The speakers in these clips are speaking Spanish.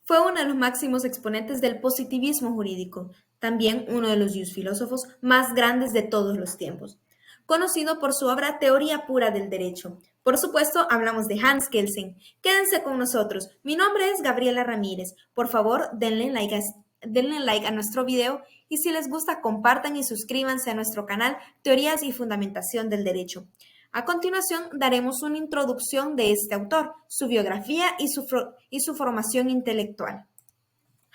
Fue uno de los máximos exponentes del positivismo jurídico, también uno de los filósofos más grandes de todos los tiempos, conocido por su obra Teoría pura del derecho. Por supuesto, hablamos de Hans Kelsen. Quédense con nosotros. Mi nombre es Gabriela Ramírez. Por favor, denle like a nuestro video y si les gusta, compartan y suscríbanse a nuestro canal Teorías y Fundamentación del Derecho. A continuación, daremos una introducción de este autor, su biografía y su formación intelectual.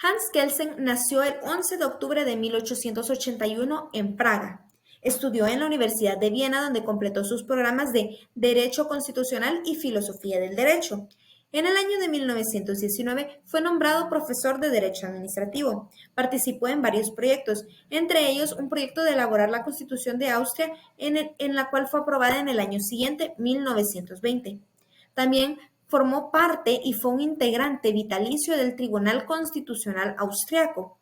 Hans Kelsen nació el 11 de octubre de 1881 en Praga. Estudió en la Universidad de Viena, donde completó sus programas de Derecho Constitucional y Filosofía del Derecho. En el año de 1919 fue nombrado profesor de Derecho Administrativo. Participó en varios proyectos, entre ellos un proyecto de elaborar la Constitución de Austria, en la cual fue aprobada en el año siguiente, 1920. También formó parte y fue un integrante vitalicio del Tribunal Constitucional Austriaco.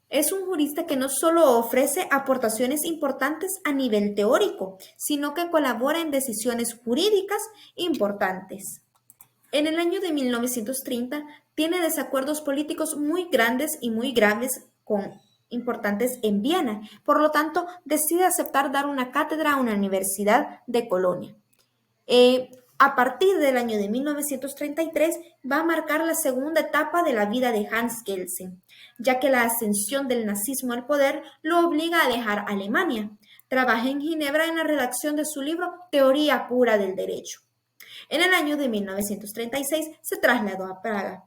Es un jurista que no solo ofrece aportaciones importantes a nivel teórico, sino que colabora en decisiones jurídicas importantes. En el año de 1930 tiene desacuerdos políticos muy grandes y muy graves importantes en Viena. Por lo tanto, decide aceptar dar una cátedra a una universidad de Colonia. A partir del año de 1933 va a marcar la segunda etapa de la vida de Hans Kelsen, ya que la ascensión del nazismo al poder lo obliga a dejar Alemania. Trabaja en Ginebra en la redacción de su libro Teoría pura del derecho. En el año de 1936 se trasladó a Praga,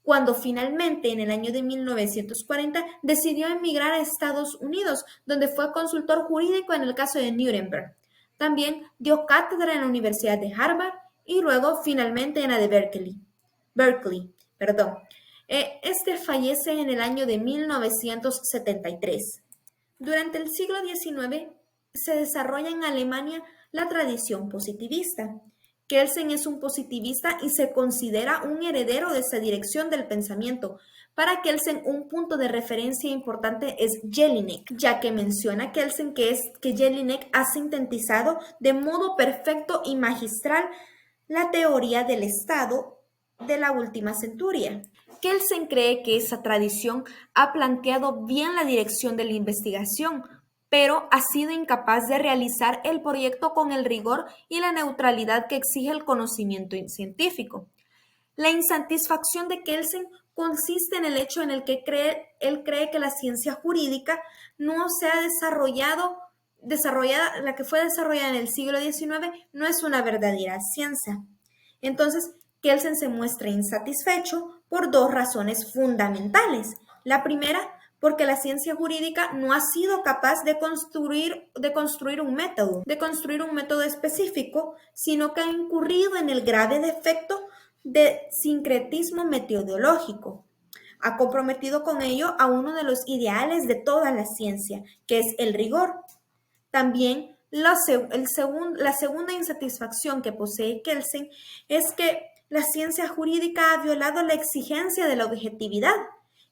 cuando finalmente en el año de 1940 decidió emigrar a Estados Unidos, donde fue consultor jurídico en el caso de Nuremberg. También dio cátedra en la Universidad de Harvard y luego finalmente en la de Berkeley. Este fallece en el año de 1973. Durante el siglo XIX se desarrolla en Alemania la tradición positivista. Kelsen es un positivista y se considera un heredero de esa dirección del pensamiento. Para Kelsen, un punto de referencia importante es Jelinek, ya que menciona Kelsen que Jelinek ha sintetizado de modo perfecto y magistral la teoría del Estado de la última centuria. Kelsen cree que esa tradición ha planteado bien la dirección de la investigación, pero ha sido incapaz de realizar el proyecto con el rigor y la neutralidad que exige el conocimiento científico. La insatisfacción de Kelsen consiste en el hecho en el que él cree que la ciencia jurídica no se ha desarrollada, la que fue desarrollada en el siglo XIX no es una verdadera ciencia. Entonces, Kelsen se muestra insatisfecho por dos razones fundamentales. La primera, porque la ciencia jurídica no ha sido capaz de construir un método específico, sino que ha incurrido en el grave defecto de sincretismo metodológico. Ha comprometido con ello a uno de los ideales de toda la ciencia, que es el rigor. También la segunda insatisfacción que posee Kelsen es que la ciencia jurídica ha violado la exigencia de la objetividad.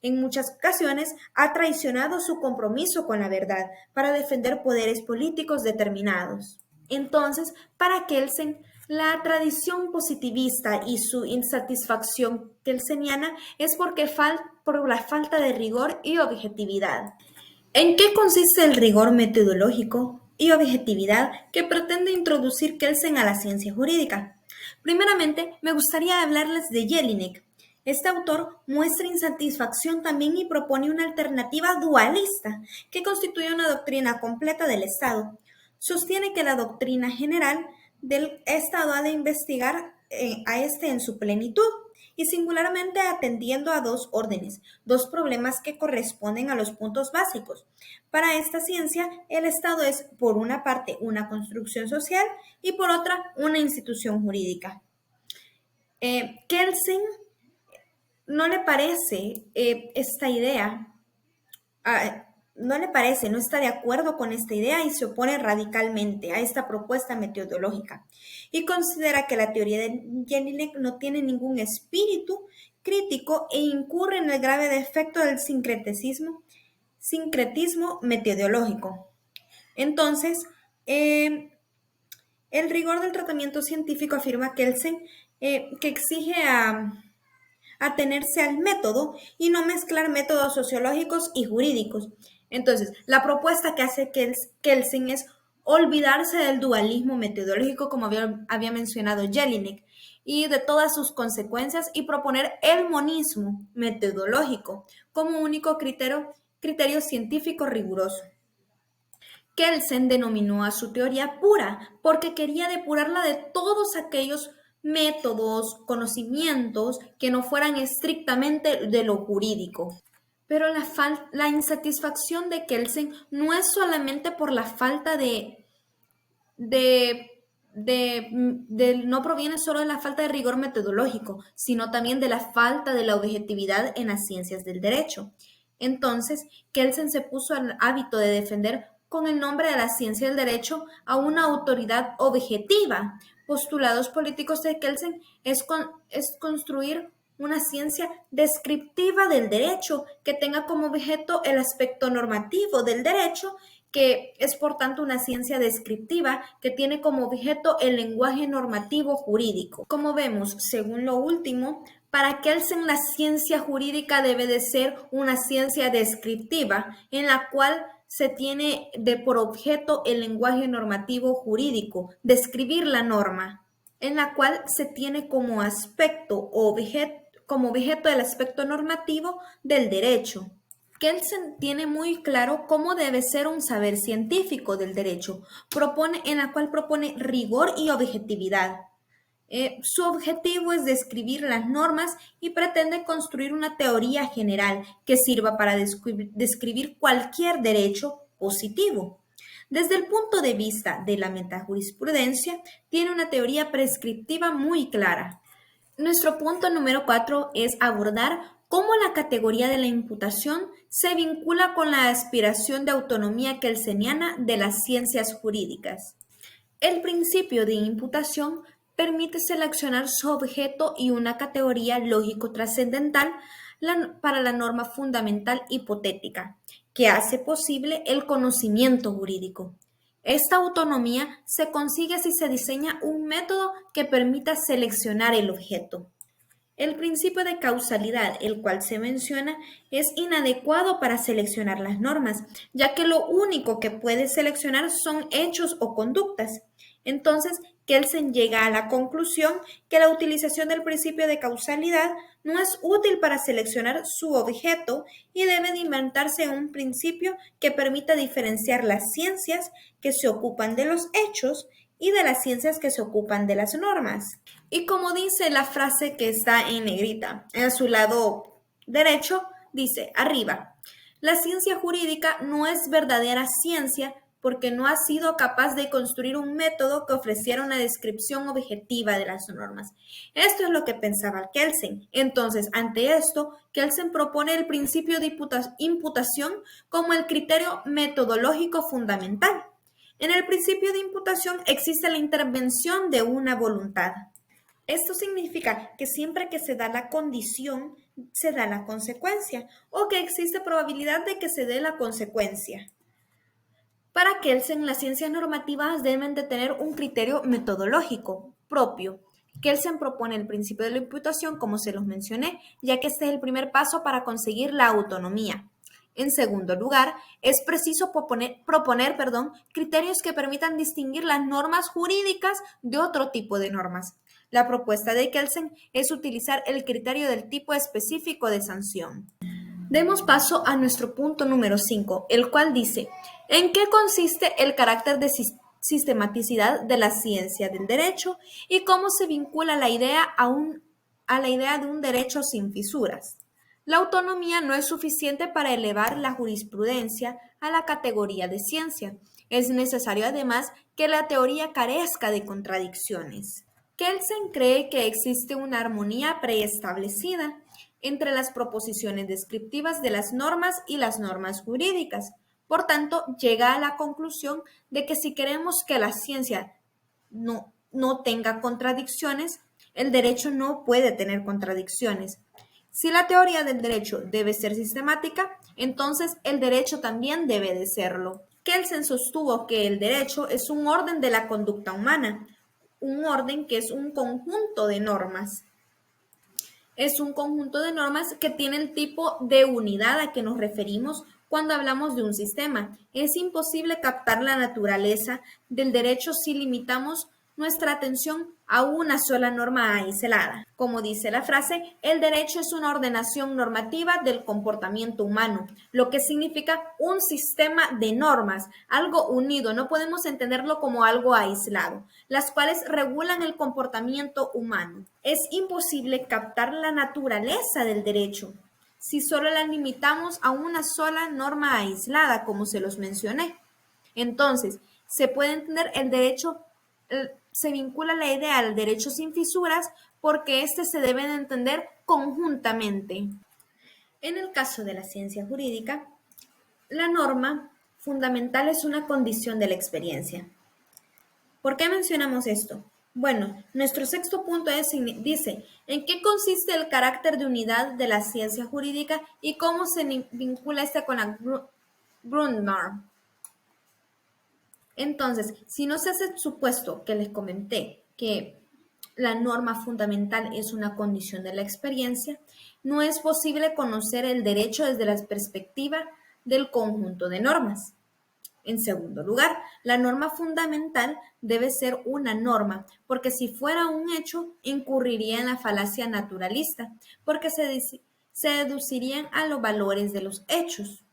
En muchas ocasiones ha traicionado su compromiso con la verdad para defender poderes políticos determinados. Entonces, para Kelsen, la tradición positivista y su insatisfacción kelseniana es por la falta de rigor y objetividad. ¿En qué consiste el rigor metodológico y objetividad que pretende introducir Kelsen a la ciencia jurídica? Primeramente, me gustaría hablarles de Jelinek. Este autor muestra insatisfacción también y propone una alternativa dualista que constituye una doctrina completa del Estado. Sostiene que la doctrina general del Estado ha de investigar a este en su plenitud y singularmente atendiendo a dos órdenes, dos problemas que corresponden a los puntos básicos. Para esta ciencia, el Estado es, por una parte, una construcción social y por otra, una institución jurídica. Kelsen no le parece esta idea, no le parece, no está de acuerdo con esta idea y se opone radicalmente a esta propuesta metodológica y considera que la teoría de Jelinek no tiene ningún espíritu crítico e incurre en el grave defecto del sincretismo metodológico. Entonces, el rigor del tratamiento científico afirma Kelsen que exige atenerse al método y no mezclar métodos sociológicos y jurídicos. Entonces, la propuesta que hace Kelsen es olvidarse del dualismo metodológico, como había mencionado Jelinek, y de todas sus consecuencias y proponer el monismo metodológico como único criterio científico riguroso. Kelsen denominó a su teoría pura porque quería depurarla de todos aquellos métodos, conocimientos que no fueran estrictamente de lo jurídico. Pero la insatisfacción de Kelsen no es solamente por la falta de, no proviene solo de la falta de rigor metodológico, sino también de la falta de la objetividad en las ciencias del derecho. Entonces, Kelsen se puso al hábito de defender con el nombre de la ciencia del derecho a una autoridad objetiva. Postulados políticos de Kelsen es construir una ciencia descriptiva del derecho que tenga como objeto el aspecto normativo del derecho, que es por tanto una ciencia descriptiva que tiene como objeto el lenguaje normativo jurídico. Como vemos, según lo último, para Kelsen la ciencia jurídica debe de ser una ciencia descriptiva en la cual se tiene por objeto el lenguaje normativo jurídico, describir la norma, en la cual se tiene como objeto el aspecto normativo del derecho. Kelsen tiene muy claro cómo debe ser un saber científico del derecho, en la cual propone rigor y objetividad. Su objetivo es describir las normas y pretende construir una teoría general que sirva para describir cualquier derecho positivo. Desde el punto de vista de la metajurisprudencia, tiene una teoría prescriptiva muy clara. Nuestro punto número 4 es abordar cómo la categoría de la imputación se vincula con la aspiración de autonomía kelseniana de las ciencias jurídicas. El principio de imputación permite seleccionar su objeto y una categoría lógico-trascendental para la norma fundamental hipotética, que hace posible el conocimiento jurídico. Esta autonomía se consigue si se diseña un método que permita seleccionar el objeto. El principio de causalidad, el cual se menciona, es inadecuado para seleccionar las normas, ya que lo único que puede seleccionar son hechos o conductas. Entonces, Kelsen llega a la conclusión que la utilización del principio de causalidad no es útil para seleccionar su objeto y debe de inventarse un principio que permita diferenciar las ciencias que se ocupan de los hechos y de las ciencias que se ocupan de las normas. Y como dice la frase que está en negrita, en su lado derecho, dice arriba, la ciencia jurídica no es verdadera ciencia porque no ha sido capaz de construir un método que ofreciera una descripción objetiva de las normas. Esto es lo que pensaba Kelsen. Entonces, ante esto, Kelsen propone el principio de imputación como el criterio metodológico fundamental. En el principio de imputación existe la intervención de una voluntad. Esto significa que siempre que se da la condición, se da la consecuencia, o que existe probabilidad de que se dé la consecuencia. Para Kelsen, las ciencias normativas deben de tener un criterio metodológico propio. Kelsen propone el principio de la imputación, como se los mencioné, ya que este es el primer paso para conseguir la autonomía. En segundo lugar, es preciso proponer criterios que permitan distinguir las normas jurídicas de otro tipo de normas. La propuesta de Kelsen es utilizar el criterio del tipo específico de sanción. Demos paso a nuestro punto número 5, el cual dice, ¿en qué consiste el carácter de sistematicidad de la ciencia del derecho y cómo se vincula la idea a la idea de un derecho sin fisuras? La autonomía no es suficiente para elevar la jurisprudencia a la categoría de ciencia. Es necesario además que la teoría carezca de contradicciones. Kelsen cree que existe una armonía preestablecida entre las proposiciones descriptivas de las normas y las normas jurídicas. Por tanto, llega a la conclusión de que si queremos que la ciencia no tenga contradicciones, el derecho no puede tener contradicciones. Si la teoría del derecho debe ser sistemática, entonces el derecho también debe de serlo. Kelsen sostuvo que el derecho es un orden de la conducta humana, un orden que es un conjunto de normas. Es un conjunto de normas que tiene el tipo de unidad a que nos referimos cuando hablamos de un sistema. Es imposible captar la naturaleza del derecho si limitamos nuestra atención a una sola norma aislada. Como dice la frase, el derecho es una ordenación normativa del comportamiento humano, lo que significa un sistema de normas, algo unido. No podemos entenderlo como algo aislado, las cuales regulan el comportamiento humano. Es imposible captar la naturaleza del derecho si solo la limitamos a una sola norma aislada, como se los mencioné. Entonces, se puede entender el derecho, se vincula la idea al derecho sin fisuras porque éste se debe de entender conjuntamente. En el caso de la ciencia jurídica, la norma fundamental es una condición de la experiencia. ¿Por qué mencionamos esto? Bueno, nuestro sexto punto dice, ¿en qué consiste el carácter de unidad de la ciencia jurídica y cómo se vincula esta con la Grundnorm? Entonces, si no se hace el supuesto que les comenté que la norma fundamental es una condición de la experiencia, no es posible conocer el derecho desde la perspectiva del conjunto de normas. En segundo lugar, la norma fundamental debe ser una norma, porque si fuera un hecho, incurriría en la falacia naturalista, porque se deducirían a los valores de los hechos,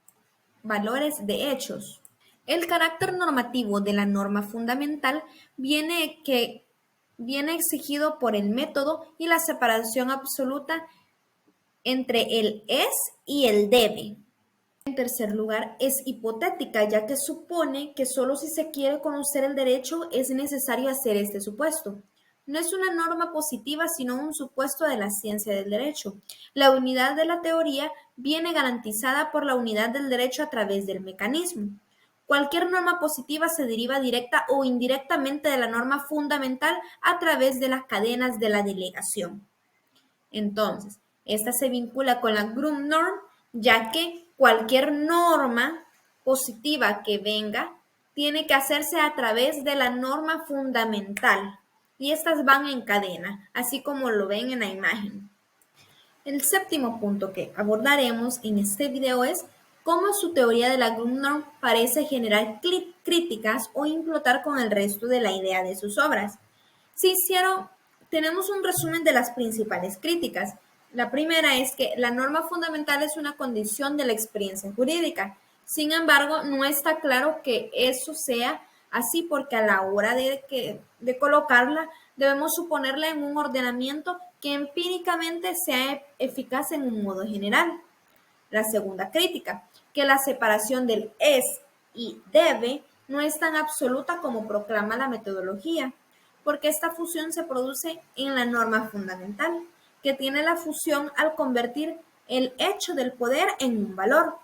valores de hechos. El carácter normativo de la norma fundamental viene exigido por el método y la separación absoluta entre el es y el debe. En tercer lugar, es hipotética, ya que supone que solo si se quiere conocer el derecho es necesario hacer este supuesto. No es una norma positiva, sino un supuesto de la ciencia del derecho. La unidad de la teoría viene garantizada por la unidad del derecho a través del mecanismo. Cualquier norma positiva se deriva directa o indirectamente de la norma fundamental a través de las cadenas de la delegación. Entonces, esta se vincula con la Grundnorm, ya que cualquier norma positiva que venga tiene que hacerse a través de la norma fundamental y estas van en cadena, así como lo ven en la imagen. El séptimo punto que abordaremos en este video es cómo su teoría de la Grundnorm parece generar críticas o implotar con el resto de la idea de sus obras. Tenemos un resumen de las principales críticas. La primera es que la norma fundamental es una condición de la experiencia jurídica. Sin embargo, no está claro que eso sea así porque a la hora de colocarla debemos suponerla en un ordenamiento que empíricamente sea eficaz en un modo general. La segunda crítica, que la separación del es y debe no es tan absoluta como proclama la metodología, porque esta fusión se produce en la norma fundamental, que tiene la fusión al convertir el hecho del poder en un valor.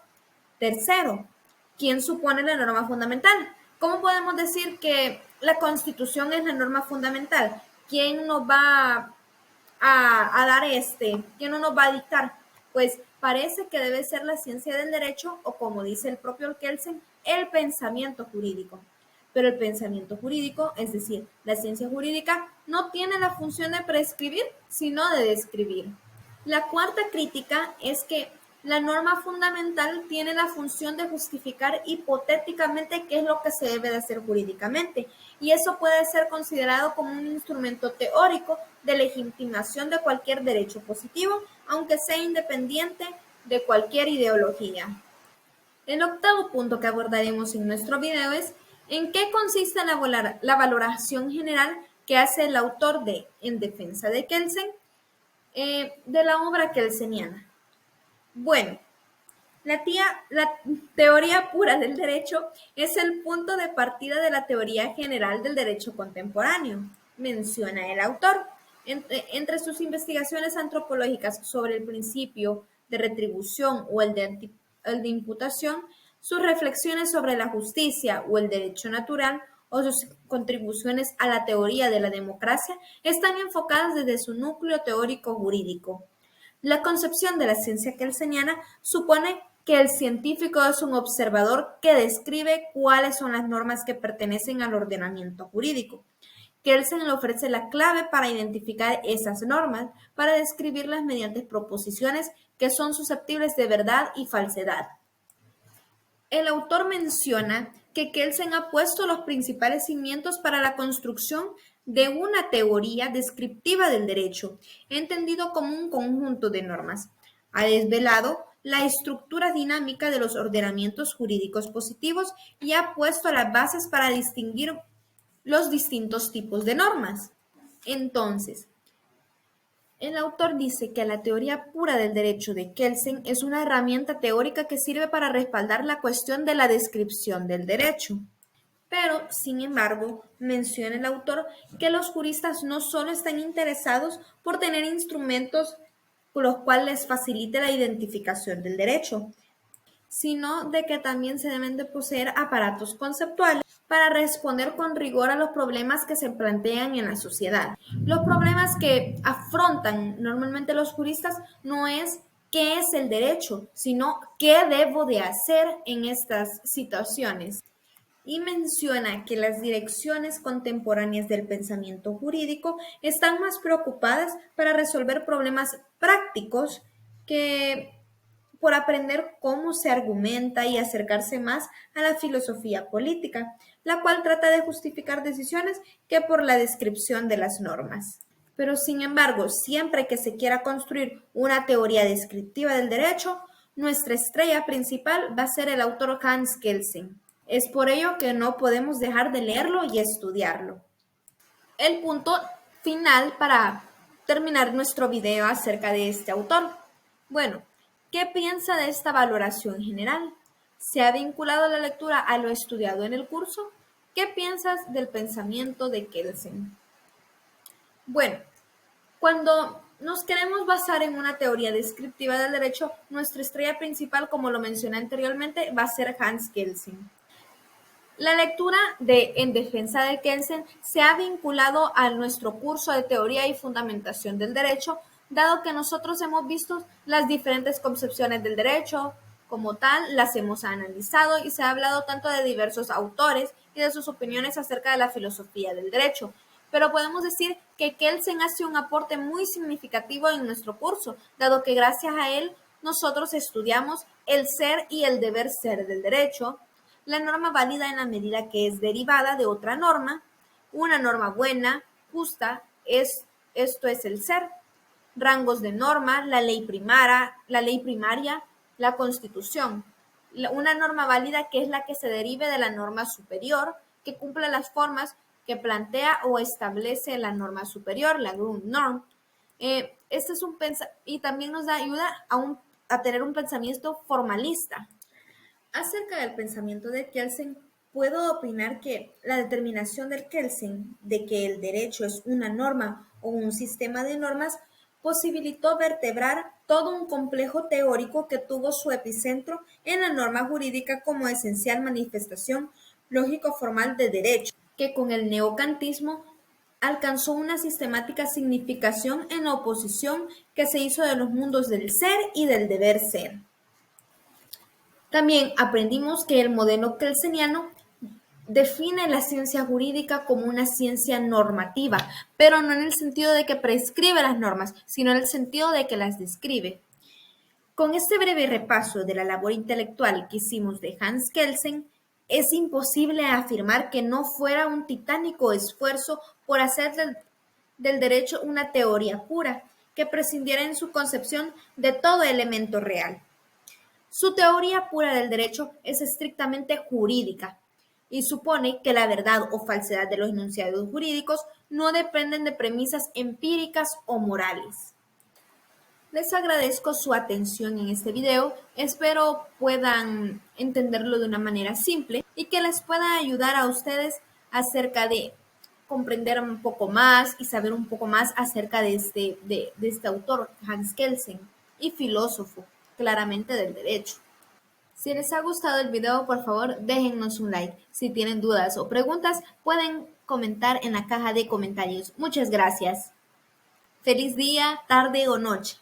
Tercero, ¿quién supone la norma fundamental? ¿Cómo podemos decir que la Constitución es la norma fundamental? ¿Quién nos va a dar quién no nos va a dictar? Pues parece que debe ser la ciencia del derecho o como dice el propio Kelsen, el pensamiento jurídico. Pero el pensamiento jurídico, es decir, la ciencia jurídica, no tiene la función de prescribir, sino de describir. La cuarta crítica es que la norma fundamental tiene la función de justificar hipotéticamente qué es lo que se debe de hacer jurídicamente, y eso puede ser considerado como un instrumento teórico de legitimación de cualquier derecho positivo, aunque sea independiente de cualquier ideología. El octavo punto que abordaremos en nuestro video es ¿en qué consiste la valoración general que hace el autor de En defensa de Kelsen de la obra kelseniana? Bueno, la teoría pura del derecho es el punto de partida de la teoría general del derecho contemporáneo, menciona el autor. Entre sus investigaciones antropológicas sobre el principio de retribución o el de imputación, sus reflexiones sobre la justicia o el derecho natural o sus contribuciones a la teoría de la democracia están enfocadas desde su núcleo teórico jurídico. La concepción de la ciencia kelseniana supone que el científico es un observador que describe cuáles son las normas que pertenecen al ordenamiento jurídico, Kelsen le ofrece la clave para identificar esas normas, para describirlas mediante proposiciones que son susceptibles de verdad y falsedad. El autor menciona que Kelsen ha puesto los principales cimientos para la construcción de una teoría descriptiva del derecho, entendido como un conjunto de normas. Ha desvelado la estructura dinámica de los ordenamientos jurídicos positivos y ha puesto las bases para distinguir los distintos tipos de normas. Entonces, el autor dice que la teoría pura del derecho de Kelsen es una herramienta teórica que sirve para respaldar la cuestión de la descripción del derecho. Pero, sin embargo, menciona el autor que los juristas no solo están interesados por tener instrumentos con los cuales les facilite la identificación del derecho, sino de que también se deben de poseer aparatos conceptuales para responder con rigor a los problemas que se plantean en la sociedad. Los problemas que afrontan normalmente los juristas no es qué es el derecho, sino qué debo de hacer en estas situaciones. Y menciona que las direcciones contemporáneas del pensamiento jurídico están más preocupadas para resolver problemas prácticos que por aprender cómo se argumenta y acercarse más a la filosofía política, la cual trata de justificar decisiones que por la descripción de las normas. Pero sin embargo, siempre que se quiera construir una teoría descriptiva del derecho, nuestra estrella principal va a ser el autor Hans Kelsen. Es por ello que no podemos dejar de leerlo y estudiarlo. El punto final para terminar nuestro video acerca de este autor. Bueno, ¿qué piensa de esta valoración general? ¿Se ha vinculado la lectura a lo estudiado en el curso? ¿Qué piensas del pensamiento de Kelsen? Bueno, cuando nos queremos basar en una teoría descriptiva del derecho, nuestra estrella principal, como lo mencioné anteriormente, va a ser Hans Kelsen. La lectura de En defensa de Kelsen se ha vinculado a nuestro curso de teoría y fundamentación del derecho, dado que nosotros hemos visto las diferentes concepciones del derecho, como tal, las hemos analizado y se ha hablado tanto de diversos autores y de sus opiniones acerca de la filosofía del derecho. Pero podemos decir que Kelsen hace un aporte muy significativo en nuestro curso, dado que gracias a él nosotros estudiamos el ser y el deber ser del derecho, la norma válida en la medida que es derivada de otra norma, una norma buena, justa, esto es el ser, rangos de norma, la ley primaria, la Constitución. Una norma válida que es la que se derive de la norma superior, que cumple las formas que plantea o establece la norma superior, la Grundnorm. Este es y también nos ayuda a tener un pensamiento formalista. Acerca del pensamiento de Kelsen, puedo opinar que la determinación del Kelsen de que el derecho es una norma o un sistema de normas posibilitó vertebrar todo un complejo teórico que tuvo su epicentro en la norma jurídica como esencial manifestación lógico-formal de derecho, que con el neocantismo alcanzó una sistemática significación en la oposición que se hizo de los mundos del ser y del deber ser. También aprendimos que el modelo kelseniano define la ciencia jurídica como una ciencia normativa, pero no en el sentido de que prescribe las normas, sino en el sentido de que las describe. Con este breve repaso de la labor intelectual que hicimos de Hans Kelsen, es imposible afirmar que no fuera un titánico esfuerzo por hacer del derecho una teoría pura, que prescindiera en su concepción de todo elemento real. Su teoría pura del derecho es estrictamente jurídica y supone que la verdad o falsedad de los enunciados jurídicos no dependen de premisas empíricas o morales. Les agradezco su atención en este video, espero puedan entenderlo de una manera simple y que les pueda ayudar a ustedes acerca de comprender un poco más y saber un poco más acerca de este autor, Hans Kelsen, y filósofo claramente del derecho. Si les ha gustado el video, por favor, déjennos un like. Si tienen dudas o preguntas, pueden comentar en la caja de comentarios. Muchas gracias. Feliz día, tarde o noche.